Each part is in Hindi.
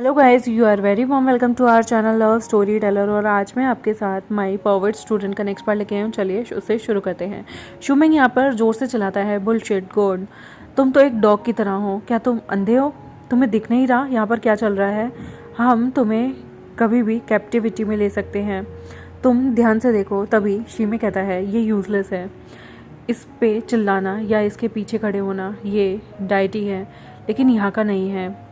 Hello guys, you are very warm welcome to our channel love story teller. और आज मैं आपके साथ माई पावर्ड स्टूडेंट का नेक्स्ट पार्ट लेके आई हूँ। चलिए उससे शुरू करते हैं। शुमिंग यहाँ पर जोर से चलाता है, बुलशिट गॉड, तुम तो एक डॉग की तरह हो। क्या तुम अंधे हो? तुम्हें दिख नहीं रहा यहाँ पर क्या चल रहा है? हम तुम्हें कभी भी कैप्टिविटी में ले सकते हैं, तुम ध्यान से देखो। तभी शीमे कहता है ये यूजलेस है, इस पे चिल्लाना या इसके पीछे खड़े होना ये डाइटी है, लेकिन यहाँ का नहीं है।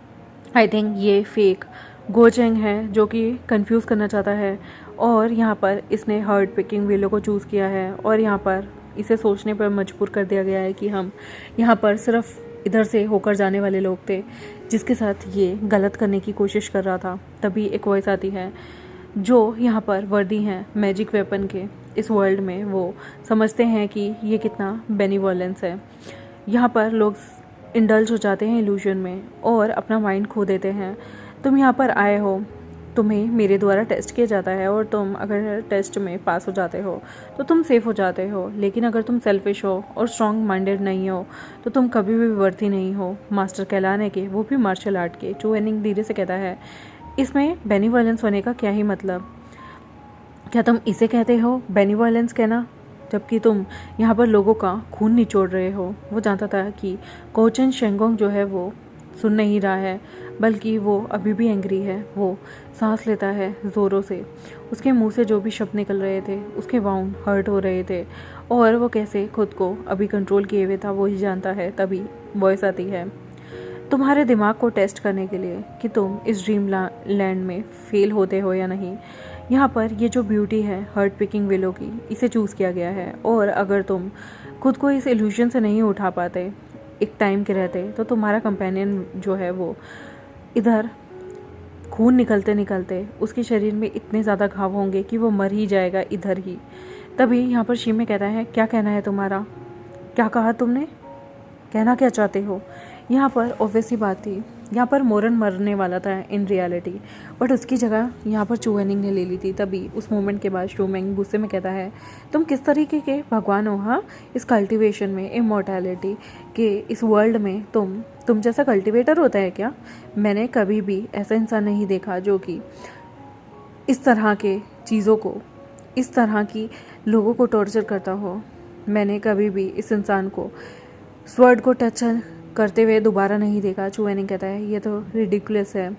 आई थिंक ये फेक गोचेंग है जो कि कंफ्यूज करना चाहता है, और यहाँ पर इसने हर्ट पिकिंग वेलो को चूज़ किया है, और यहाँ पर इसे सोचने पर मजबूर कर दिया गया है कि हम यहाँ पर सिर्फ इधर से होकर जाने वाले लोग थे जिसके साथ ये गलत करने की कोशिश कर रहा था। तभी एक वॉइस आती है जो यहाँ पर वर्दी हैं मैजिक वेपन के इस वर्ल्ड में, वो समझते हैं कि ये कितना बेनिवोलेंस है। यहाँ पर लोग इंडल्ज हो जाते हैं इल्यूजन में और अपना माइंड खो देते हैं। तुम यहाँ पर आए हो, तुम्हें मेरे द्वारा टेस्ट किया जाता है, और तुम अगर टेस्ट में पास हो जाते हो तो तुम सेफ हो जाते हो, लेकिन अगर तुम सेल्फिश हो और स्ट्रॉन्ग माइंडेड नहीं हो तो तुम कभी भी वर्दी नहीं हो मास्टर कहलाने के, वो भी मार्शल आर्ट के। जो एनिंग धीरे से कहता है इसमें बेनिवोलेंस होने का क्या ही मतलब? क्या तुम इसे कहते हो बेनिवोलेंस कहना, जबकि तुम यहाँ पर लोगों का खून निचोड़ रहे हो? वो जानता था कि कोचन शेंगोंग जो है वो सुन नहीं रहा है, बल्कि वो अभी भी एंग्री है। वो सांस लेता है ज़ोरों से, उसके मुंह से जो भी शब्द निकल रहे थे उसके वाउंड हर्ट हो रहे थे, और वो कैसे खुद को अभी कंट्रोल किए हुए था वो ही जानता है। तभी वॉइस आती है तुम्हारे दिमाग को टेस्ट करने के लिए कि तुम इस ड्रीम लैंड में फेल होते हो या नहीं। यहाँ पर ये जो ब्यूटी है हर्ट पिकिंग विलो की, इसे चूज़ किया गया है, और अगर तुम खुद को इस इल्यूजन से नहीं उठा पाते एक टाइम के रहते तो तुम्हारा कंपेनियन जो है वो इधर खून निकलते निकलते उसके शरीर में इतने ज़्यादा घाव होंगे कि वो मर ही जाएगा इधर ही। तभी यहाँ पर शीमे कहता है क्या कहना है तुम्हारा? क्या कहा तुमने? कहना क्या चाहते हो? यहाँ पर ऑब्वियसली बात थी, यहाँ पर मोरन मरने वाला था इन रियलिटी, बट उसकी जगह यहाँ पर चुवेनिंग ने ले ली थी। तभी उस मोमेंट के बाद शोमेंग गुस्से में कहता है तुम किस तरीके के भगवान हो? हाँ, इस कल्टीवेशन में, इमॉर्टैलिटी के इस वर्ल्ड में तुम जैसा कल्टीवेटर होता है क्या? मैंने कभी भी ऐसा इंसान नहीं देखा जो कि इस तरह के चीज़ों को, इस तरह की लोगों को टॉर्चर करता हो। मैंने कभी भी इस इंसान को स्वर्ड को टच करते हुए दोबारा नहीं देखा। चुवेनिंग कहता है ये तो रिडिकुलस है।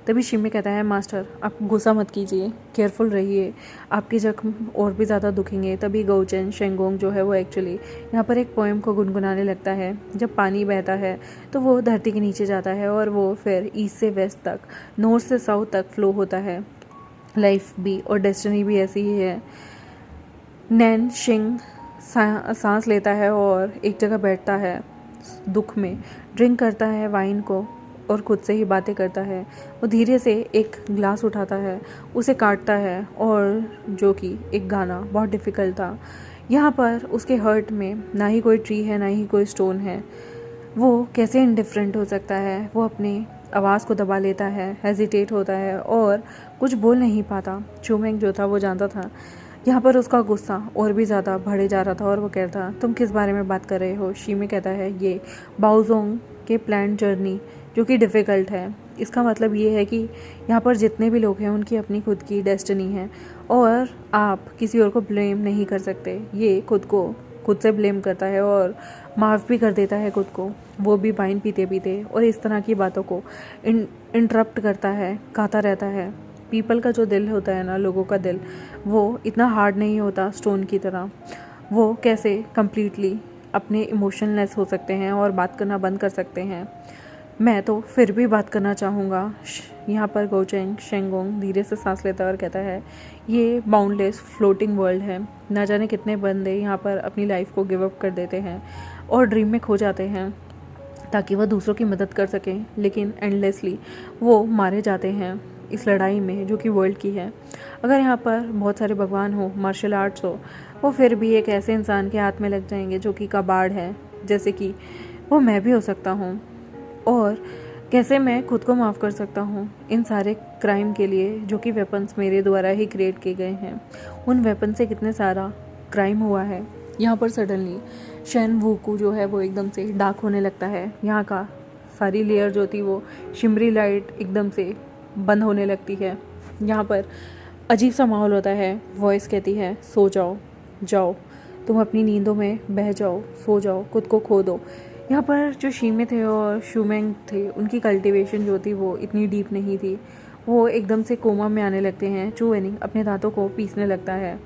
तभी शिमे कहता है मास्टर आप गुस्सा मत कीजिए, केयरफुल रहिए, आपके जख्म और भी ज़्यादा दुखेंगे। तभी गौचेन शेंगोंग जो है वो एक्चुअली यहाँ पर एक पोएम को गुनगुनाने लगता है। जब पानी बहता है तो वो धरती के नीचे जाता है, और वो फिर ईस्ट से वेस्ट तक, नॉर्थ से साउथ तक फ्लो होता है। लाइफ भी और डेस्टिनी भी ऐसी ही है। नैन शिंग सांस लेता है और एक जगह बैठता है दुख में, ड्रिंक करता है वाइन को और खुद से ही बातें करता है। वो धीरे से एक ग्लास उठाता है, उसे काटता है, और जो कि एक गाना बहुत डिफ़िकल्ट था। यहाँ पर उसके हर्ट में ना ही कोई ट्री है ना ही कोई स्टोन है। वो कैसे इंडिफरेंट हो सकता है? वो अपनी आवाज़ को दबा लेता है, हेजिटेट होता है और कुछ बोल नहीं पाता। चुमेंग जो था वो जानता था यहाँ पर उसका गुस्सा और भी ज़्यादा बढ़े जा रहा था, और वो कहता तुम किस बारे में बात कर रहे हो? शीमे कहता है ये बाओजोंग के प्लान जर्नी जो कि डिफ़िकल्ट है। इसका मतलब ये है कि यहाँ पर जितने भी लोग हैं उनकी अपनी खुद की डेस्टिनी है, और आप किसी और को ब्लेम नहीं कर सकते। ये खुद से ब्लेम करता है और माफ़ भी कर देता है खुद को, वो भी वाइन पीते पीते, और इस तरह की बातों को इंटरप्ट करता है, गाता रहता है। पीपल का जो दिल होता है ना, लोगों का दिल, वो इतना हार्ड नहीं होता स्टोन की तरह। वो कैसे कम्प्लीटली अपने इमोशनलेस हो सकते हैं और बात करना बंद कर सकते हैं। मैं तो फिर भी बात करना चाहूँगा। यहाँ पर गोचेंग शेंगोंग धीरे से सांस लेता है और कहता है ये बाउंडलेस फ्लोटिंग वर्ल्ड है। ना जाने कितने बंदे यहाँ पर अपनी लाइफ को गिव अप कर देते हैं और ड्रीम में खो जाते हैं ताकि वह दूसरों की मदद कर सकें, लेकिन एंडलेसली वो मारे जाते हैं इस लड़ाई में जो कि वर्ल्ड की है। अगर यहाँ पर बहुत सारे भगवान हो, मार्शल आर्ट्स हो, वो फिर भी एक ऐसे इंसान के हाथ में लग जाएंगे जो कि कबाड़ है, जैसे कि वो मैं भी हो सकता हूँ। और कैसे मैं खुद को माफ़ कर सकता हूँ इन सारे क्राइम के लिए जो कि वेपन्स मेरे द्वारा ही क्रिएट किए गए हैं। उन वेपन से कितने सारा क्राइम हुआ है। यहाँ पर सडनली शेन वूकू जो है वो एकदम से डार्क होने लगता है। यहाँ का सारी लेयर जो थी वो शिमरी लाइट एकदम से बंद होने लगती है। यहाँ पर अजीब सा माहौल होता है। वॉइस कहती है सो जाओ, जाओ, तुम अपनी नींदों में बह जाओ, सो जाओ, खुद को खो दो। यहाँ पर जो शीमे थे और शुमेंग थे, उनकी कल्टीवेशन जो थी वो इतनी डीप नहीं थी। वो एकदम से कोमा में आने लगते हैं। चू वेनिंग अपने दांतों को पीसने लगता है।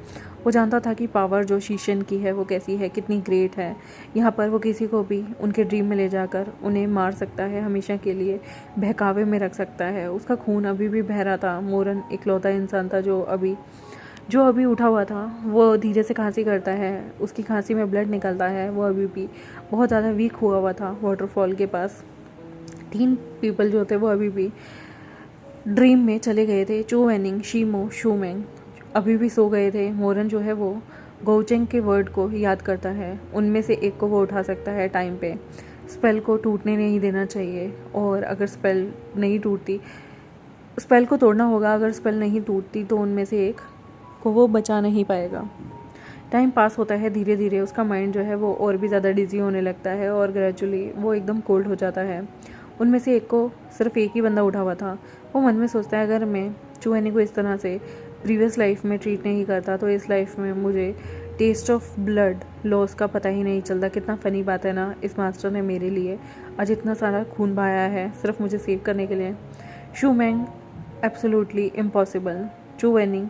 वो जानता था कि पावर जो शीशन की है वो कैसी है, कितनी ग्रेट है। यहाँ पर वो किसी को भी उनके ड्रीम में ले जाकर उन्हें मार सकता है, हमेशा के लिए बहकावे में रख सकता है। उसका खून अभी भी बह रहा था। मोरन इकलौता इंसान था जो अभी उठा हुआ था। वो धीरे से खांसी करता है, उसकी खांसी में ब्लड निकलता है। वो अभी भी बहुत ज़्यादा वीक हुआ था वाटरफॉल के पास। 3 पीपल जो थे वो अभी भी ड्रीम में चले गए थे। चू वेनिंग, शीमो, शूमेंग अभी भी सो गए थे। मोरन जो है वो गोचेंग के वर्ड को याद करता है। उनमें से एक को वो उठा सकता है टाइम पे। स्पेल को टूटने नहीं देना चाहिए, और अगर स्पेल नहीं टूटती, स्पेल को तोड़ना होगा। अगर स्पेल नहीं टूटती तो उनमें से एक को वो बचा नहीं पाएगा। टाइम पास होता है धीरे धीरे। उसका माइंड जो है वो और भी ज़्यादा डिजी होने लगता है और ग्रेजुअली वो एकदम कोल्ड हो जाता है। उनमें से एक को सिर्फ एक ही बंदा उठा हुआ था। वो मन में सोचता है अगर मैं चूहेनी को इस तरह से प्रीवियस लाइफ में ट्रीट नहीं करता तो इस लाइफ में मुझे टेस्ट ऑफ ब्लड लॉस का पता ही नहीं चलता। कितना फ़नी बात है ना, इस मास्टर ने मेरे लिए आज इतना सारा खून बहाया है सिर्फ मुझे सेव करने के लिए। शूमेंग एब्सोल्युटली इम्पॉसिबल। चू वेनिंग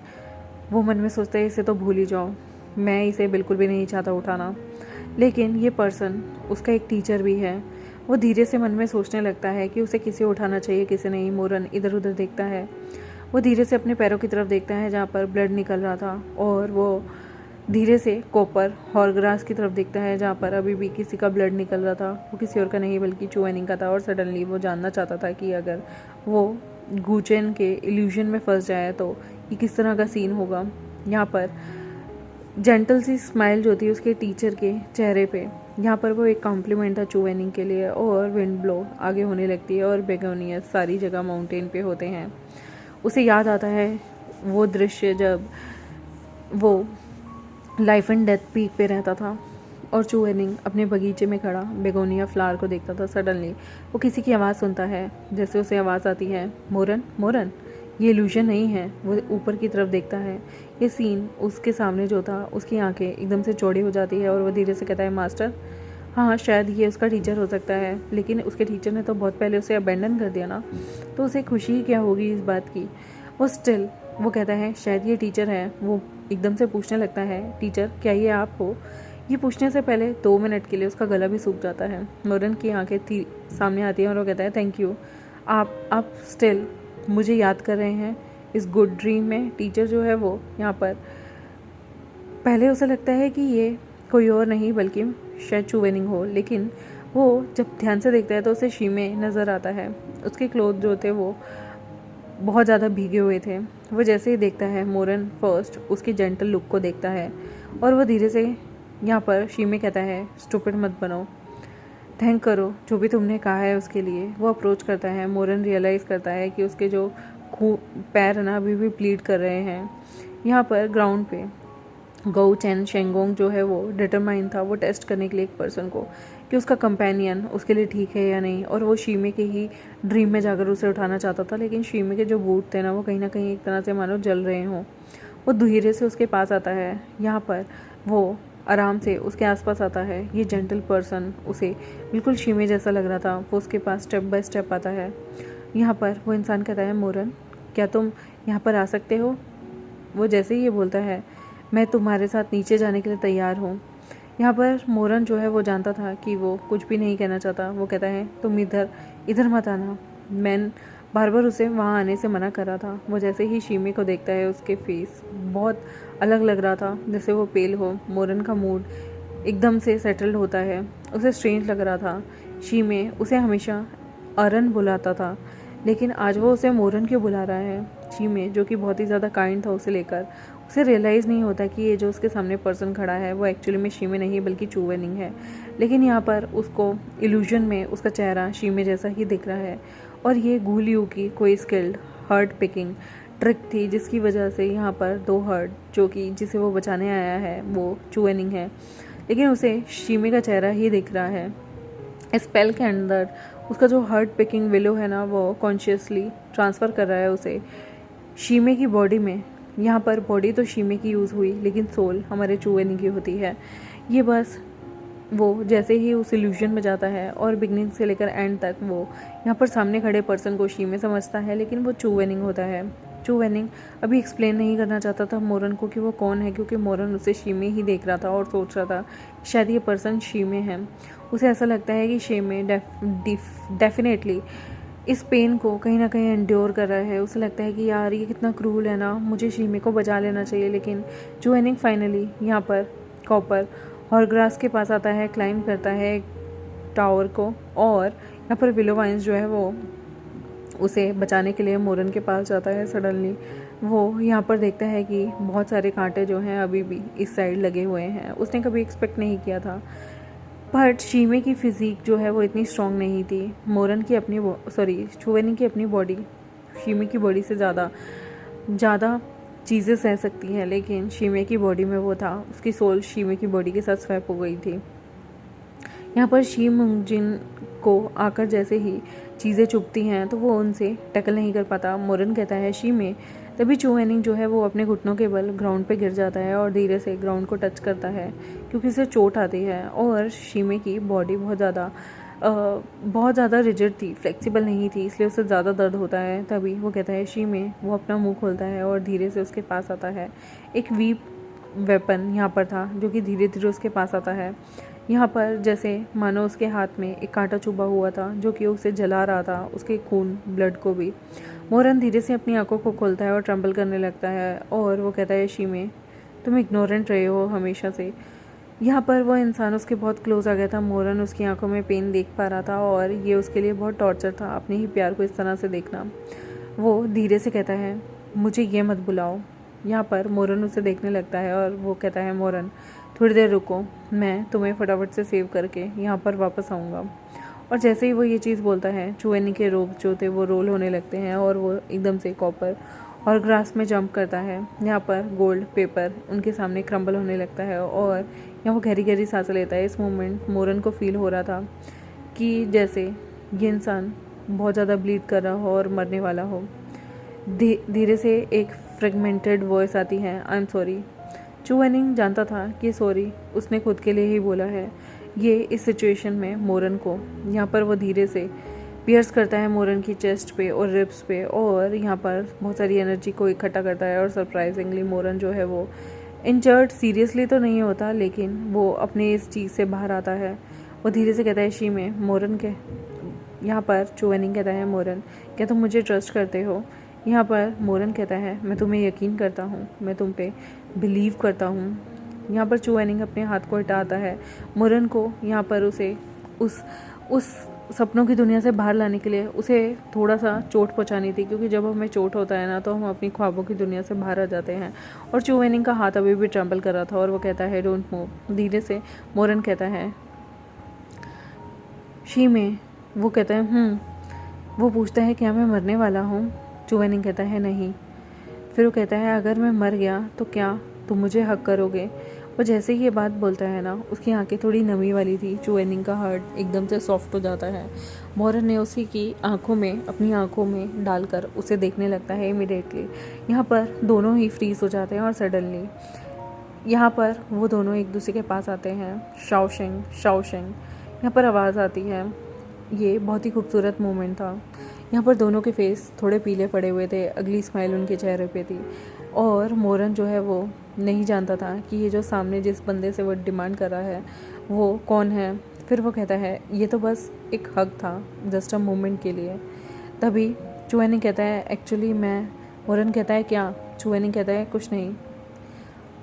वो मन में सोचता है इसे तो भूल ही जाओ, मैं इसे बिल्कुल भी नहीं चाहता उठाना। लेकिन ये पर्सन उसका एक टीचर भी है। वो धीरे से मन में सोचने लगता है कि उसे किसे उठाना चाहिए, किसे नहीं। मोरन इधर उधर देखता है। वो धीरे से अपने पैरों की तरफ देखता है जहाँ पर ब्लड निकल रहा था, और वो धीरे से कॉपर हॉर्ग्रास की तरफ देखता है जहाँ पर अभी भी किसी का ब्लड निकल रहा था। वो किसी और का नहीं बल्कि चू वेनिंग का था। और सडनली वो जानना चाहता था कि अगर वो गुचेन के इल्यूजन में फंस जाए तो ये किस तरह का सीन होगा। यहाँ पर जेंटल सी स्माइल जो थी उसके टीचर के चेहरे पे, यहाँ पर वो एक कॉम्प्लीमेंट था चू वेनिंग के लिए। और विंड ब्लो आगे होने लगती है और बेगोनियस सारी जगह माउंटेन पे होते हैं। उसे याद आता है वो दृश्य जब वो लाइफ एंड डेथ पीक पे रहता था और चू वेनिंग अपने बगीचे में खड़ा बेगोनिया फ्लावर को देखता था। सडनली वो किसी की आवाज़ सुनता है। जैसे उसे आवाज़ आती है मोरन, मोरन, ये इल्यूजन नहीं है। वो ऊपर की तरफ देखता है। ये सीन उसके सामने जो था, उसकी आंखें एकदम से चौड़ी हो जाती है और वो धीरे से कहता है मास्टर। हाँ, शायद ये उसका टीचर हो सकता है, लेकिन उसके टीचर ने तो बहुत पहले उसे अबेंडन कर दिया ना, तो उसे खुशी ही क्या होगी इस बात की। वो स्टिल वो कहता है शायद ये टीचर है। वो एकदम से पूछने लगता है टीचर क्या ये आप हो। ये पूछने से पहले 2 मिनट के लिए उसका गला भी सूख जाता है। मोरन की आंखें सामने आती हैं और वो कहता है थैंक यू, आप स्टिल मुझे याद कर रहे हैं इस गुड ड्रीम में। टीचर जो है वो यहाँ पर पहले उसे लगता है कि ये कोई और नहीं बल्कि शायद चू वेनिंग हो, लेकिन वो जब ध्यान से देखता है तो उसे शीमे नज़र आता है। उसके क्लोथ जो थे वो बहुत ज़्यादा भीगे हुए थे। वो जैसे ही देखता है मोरन फर्स्ट उसकी जेंटल लुक को देखता है और वो धीरे से यहाँ पर शीमे कहता है स्टूपिड मत बनो, थैंक करो जो भी तुमने कहा है उसके लिए। वो अप्रोच करता है। मोरन रियलाइज़ करता है कि उसके जो पैर है ना अभी भी ब्लीड कर रहे हैं। यहाँ पर ग्राउंड पे गौ चैन शेंगोंग जो है वो डिटरमाइन था वो टेस्ट करने के लिए एक पर्सन को कि उसका कंपेनियन उसके लिए ठीक है या नहीं। और वो शीमे के ही ड्रीम में जाकर उसे उठाना चाहता था, लेकिन शीमे के जो बूट थे ना वो कहीं ना कहीं एक तरह से मानो जल रहे हों। वो धीरे से उसके पास आता है। यहाँ पर वो आराम से उसके आसपास आता है। ये जेंटल पर्सन उसे बिल्कुल शीमे जैसा लग रहा था। वो उसके पास स्टेप बाय स्टेप आता है। यहाँ पर वो इंसान कहता है मोरन क्या तुम यहाँ पर आ सकते हो। वो जैसे ही ये बोलता है मैं तुम्हारे साथ नीचे जाने के लिए तैयार हूँ। यहाँ पर मोरन जो है वो जानता था कि वो कुछ भी नहीं कहना चाहता। वो कहता है तुम इधर मत आना। मैं बार बार उसे वहाँ आने से मना कर रहा था। वो जैसे ही शीमे को देखता है उसके फेस बहुत अलग लग रहा था, जैसे वो पेल हो। मोरन का मूड एकदम से सेटल्ड होता है। उसे स्ट्रेंज लग रहा था। शीमे उसे हमेशा अरन बुलाता था, लेकिन आज वो उसे मोरन क्यों बुला रहा है। शीमे जो कि बहुत ही ज़्यादा काइंड था उसे लेकर, उसे रियलाइज़ नहीं होता कि ये जो उसके सामने पर्सन खड़ा है वो एक्चुअली में शीमे नहीं बल्कि चू वेनिंग है। लेकिन यहाँ पर उसको इल्यूजन में उसका चेहरा शीमे जैसा ही दिख रहा है। और ये गूलियू की कोई स्किल्ड हर्ट पिकिंग ट्रिक थी जिसकी वजह से यहाँ पर 2 हर्ट जो कि जिसे वो बचाने आया है वो चू वेनिंग है, लेकिन उसे शीमे का चेहरा ही दिख रहा है। स्पेल के अंदर उसका जो हार्ट पिकिंग विलो है ना, वो कॉन्शियसली ट्रांसफ़र कर रहा है उसे शीमे की बॉडी में। यहाँ पर बॉडी तो शीमे की यूज़ हुई, लेकिन सोल हमारे चूवेनी की होती है। ये बस वो जैसे ही उस इल्यूजन में जाता है और बिगनिंग से लेकर एंड तक वो यहाँ पर सामने खड़े पर्सन को शीमे समझता है, लेकिन वो चू वेनिंग होता है। चू वेनिंग अभी एक्सप्लेन नहीं करना चाहता था मोरन को कि वो कौन है, क्योंकि मोरन उसे शीमे ही देख रहा था और सोच रहा था शायद ये पर्सन शीमे है। उसे ऐसा लगता है कि शीमे डेफिनेटली इस पेन को कहीं ना कहीं एंड्योर कर रहा है। उसे लगता है कि यार ये कितना क्रूल है ना, मुझे शीमे को बचा लेना चाहिए। लेकिन चू वेनिंग फाइनली यहाँ पर कॉपर हॉरग्रास के पास आता है, क्लाइंब करता है टावर को, और यहाँ पर विलो वाइन्स जो है वो उसे बचाने के लिए मोरन के पास जाता है। सडनली वो यहाँ पर देखता है कि बहुत सारे कांटे जो हैं अभी भी इस साइड लगे हुए हैं। उसने कभी एक्सपेक्ट नहीं किया था, बट शीमे की फिज़िक जो है वो इतनी स्ट्रॉन्ग नहीं थी। मोरन की अपनी चुवेनी की अपनी बॉडी शीमे की बॉडी से ज़्यादा चीज़ें सह सकती हैं, लेकिन शीमे की बॉडी में वो था, उसकी सोल शीमे की बॉडी के साथ स्वैप हो गई थी। यहाँ पर शी मुंगजिन को आकर जैसे ही चीज़ें चुभती हैं तो वो उनसे टैकल नहीं कर पाता। मोरन कहता है शीमे, तभी चू वेनिंग जो है वो अपने घुटनों के बल ग्राउंड पे गिर जाता है और धीरे से ग्राउंड को टच करता है, क्योंकि उसे चोट आती है। और शीमे की बॉडी बहुत ज़्यादा रिजिड थी, फ्लेक्सिबल नहीं थी, इसलिए उसे ज़्यादा दर्द होता है। तभी वो कहता है शीमे, वो अपना मुंह खोलता है और धीरे से उसके पास आता है। एक वीप वेपन यहाँ पर था जो कि धीरे धीरे उसके पास आता है। यहाँ पर जैसे मानो उसके हाथ में एक कांटा चुभा हुआ था जो कि उसे जला रहा था, उसके खून ब्लड को भी। मोरन धीरे से अपनी आंखों को खोलता है और ट्रम्बल करने लगता है और वो कहता है शीमे, तुम इग्नोरेंट रहे हो हमेशा से। यहाँ पर वो इंसान उसके बहुत क्लोज आ गया था। मोरन उसकी आंखों में पेन देख पा रहा था और ये उसके लिए बहुत टॉर्चर था, अपने ही प्यार को इस तरह से देखना। वो धीरे से कहता है, मुझे ये मत बुलाओ। यहाँ पर मोरन उसे देखने लगता है और वो कहता है, मोरन थोड़ी देर रुको, मैं तुम्हें फटाफट से सेव करके यहाँ पर वापस आऊँगा। और जैसे ही वो ये चीज़ बोलता है, चुवेनी के रोब जो थे वो रोल होने लगते हैं और वो एकदम से कॉपर और ग्रास में जंप करता है। यहाँ पर गोल्ड पेपर उनके सामने क्रम्बल होने लगता है और यहाँ वो गहरी गहरी सांसें लेता है। इस मोमेंट मोरन को फील हो रहा था कि जैसे ये इंसान बहुत ज़्यादा ब्लीड कर रहा हो और मरने वाला हो। धीरे से एक फ्रेगमेंटेड वॉइस आती है, आई एम सॉरी। चू वेनिंग जानता था कि सॉरी उसने खुद के लिए ही बोला है। ये इस सिचुएशन में मोरन को यहाँ पर वो धीरे से पियर्स करता है मोरन की चेस्ट पे और रिब्स पे, और यहाँ पर बहुत सारी एनर्जी को इकट्ठा करता है। और सरप्राइजिंगली मोरन जो है वो इंजर्ड सीरियसली तो नहीं होता, लेकिन वो अपने इस चीज़ से बाहर आता है। वो धीरे से कहता है, शीमे, मोरन के यहाँ पर चू वेनिंग कहता है, मोरन क्या तुम मुझे ट्रस्ट करते हो? यहाँ पर मोरन कहता है, मैं तुम्हें यकीन करता हूँ, मैं तुम पे बिलीव करता हूँ। यहाँ पर चू वेनिंग अपने हाथ को हटाता है। मोरन को यहाँ पर उसे उस सपनों की दुनिया से बाहर लाने के लिए उसे थोड़ा सा चोट पहुँचानी थी, क्योंकि जब हमें चोट होता है ना तो हम अपनी ख्वाबों की दुनिया से बाहर आ जाते हैं। और चू वेनिंग का हाथ अभी भी ट्रम्बल कर रहा था और वो कहता है, डोंट मूव। धीरे से मोरन कहता है, शीमे। वो कहता है वो पूछता है, क्या मैं मरने वाला हूँ? चू वेनिंग कहता है, नहीं। फिर वो कहता है, अगर मैं मर गया तो क्या तुम मुझे हक करोगे? वो जैसे ही ये बात बोलता है ना, उसकी आंखें थोड़ी नमी वाली थी। चू वेनिंग का हार्ट एकदम से सॉफ्ट हो जाता है। मोरन ने उसी की आंखों में अपनी आंखों में डालकर उसे देखने लगता है इमिडिएटली। यहाँ पर दोनों ही फ्रीज हो जाते हैं और सडनली यहाँ पर वो दोनों एक दूसरे के पास आते हैं। शाओशेंग शाओशेंग यहाँ पर आवाज़ आती है। ये बहुत ही खूबसूरत मोमेंट था। यहाँ पर दोनों के फेस थोड़े पीले पड़े हुए थे, अगली स्माइल उनके चेहरे पे थी। और मोरन जो है वो नहीं जानता था कि ये जो सामने जिस बंदे से वो डिमांड कर रहा है वो कौन है। फिर वो कहता है, ये तो बस एक हक था, जस्ट अ मोमेंट के लिए। तभी चू वेनिंग कहता है, एक्चुअली मैं। मोरन कहता है, क्या? चू वेनिंग कहता है, कुछ नहीं,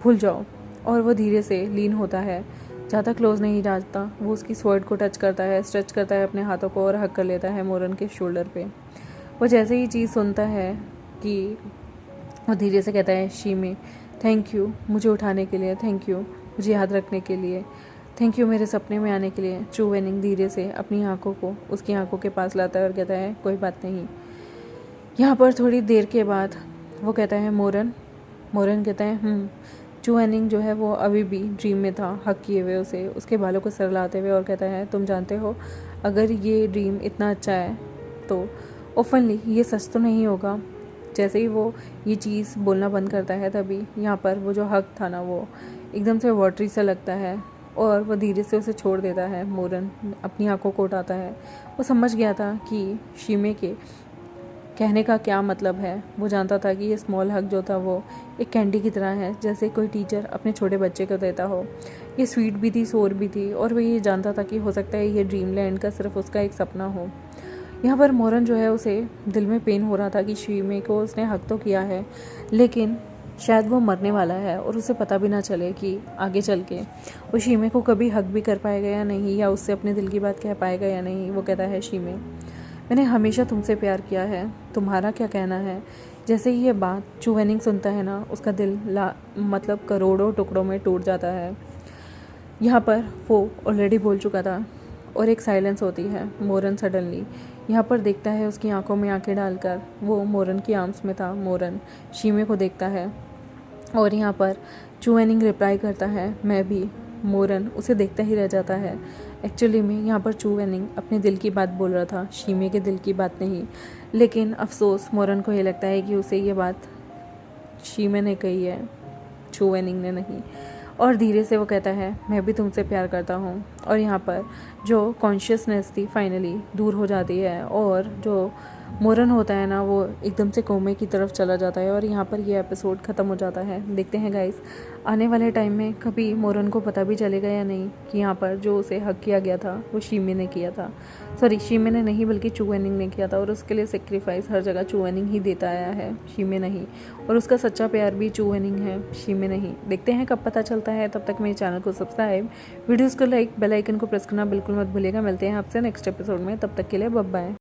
भूल जाओ। और वो धीरे से लीन होता है, ज़्यादा क्लोज नहीं जाता। वो उसकी स्वर्ड को टच करता है, स्ट्रेच करता है अपने हाथों को और हक कर लेता है मोरन के शोल्डर पे। वो जैसे ही चीज़ सुनता है कि वो धीरे से कहता है, शीमे, थैंक यू मुझे उठाने के लिए, थैंक यू मुझे याद रखने के लिए, थैंक यू मेरे सपने में आने के लिए। चू वेनिंग धीरे से अपनी आंखों को उसकी आंखों के पास लाता है और कहता है, कोई बात नहीं। यहाँ पर थोड़ी देर के बाद वो कहता है, मोरन। मोरन कहता है, चू वेनिंग जो है वो अभी भी ड्रीम में था, हक किए हुए उसे, उसके बालों को सरलाते हुए, और कहता है, तुम जानते हो अगर ये ड्रीम इतना अच्छा है तो ओपनली ये सच तो नहीं होगा। जैसे ही वो ये चीज़ बोलना बंद करता है तभी यहाँ पर वो जो हक था ना वो एकदम से वाटरी सा लगता है और वो धीरे से उसे छोड़ देता है। मोरन अपनी आंखों को उठाता है। वो समझ गया था कि शीमे के कहने का क्या मतलब है। वो जानता था कि ये स्मॉल हग जो था वो एक कैंडी की तरह है, जैसे कोई टीचर अपने छोटे बच्चे को देता हो। ये स्वीट भी थी, सोर भी थी, और वो ये जानता था कि हो सकता है ये ड्रीम लैंड का सिर्फ उसका एक सपना हो। यहाँ पर मोरन जो है उसे दिल में पेन हो रहा था कि शीमे को उसने हक तो किया है, लेकिन शायद वो मरने वाला है और उसे पता भी ना चले कि आगे चल के वो शीमे को कभी हक भी कर पाएगा या नहीं, या उससे अपने दिल की बात कह पाएगा या नहीं। वो कहता है, शीमे, मैंने हमेशा तुमसे प्यार किया है, तुम्हारा क्या कहना है। जैसे ही ये बात चू वेनिंग सुनता है ना, उसका दिल मतलब करोड़ों टुकड़ों में टूट जाता है। यहाँ पर वो ऑलरेडी बोल चुका था और एक साइलेंस होती है। मोरन सडनली यहाँ पर देखता है, उसकी आंखों में आंखें डालकर वो मोरन की आर्म्स में था। मोरन शीमे को देखता है और यहाँ पर चू वेनिंग रिप्लाई करता है, मैं भी। मोरन उसे देखता ही रह जाता है। एक्चुअली में यहाँ पर चू वेनिंग अपने दिल की बात बोल रहा था, शीमे के दिल की बात नहीं। लेकिन अफसोस मोरन को ये लगता है कि उसे ये बात शीमे ने कही है, चू वेनिंग ने नहीं। और धीरे से वो कहता है, मैं भी तुमसे प्यार करता हूँ। और यहाँ पर जो कॉन्शियसनेस थी फाइनली दूर हो जाती है और जो मोरन होता है ना वो एकदम से कोमे की तरफ चला जाता है। और यहाँ पर ये एपिसोड ख़त्म हो जाता है। देखते हैं गाइस आने वाले टाइम में कभी मोरन को पता भी चलेगा या नहीं कि यहाँ पर जो उसे हक किया गया था वो शीमे ने किया था। सॉरी, शीमे ने नहीं बल्कि चू वेनिंग ने किया था, और उसके लिए सेक्रीफाइस हर जगह चू वेनिंग ही देता आया है, शीमे नहीं। और उसका सच्चा प्यार भी चू वेनिंग है, शीमे नहीं। देखते हैं कब पता चलता है। तब तक मेरे चैनल को सब्सक्राइब, वीडियोज़ को लाइक, बेल आइकन को प्रेस करना बिल्कुल मत भूलिएगा। मिलते हैं आपसे नेक्स्ट एपिसोड में, तब तक के लिए बाय बाय।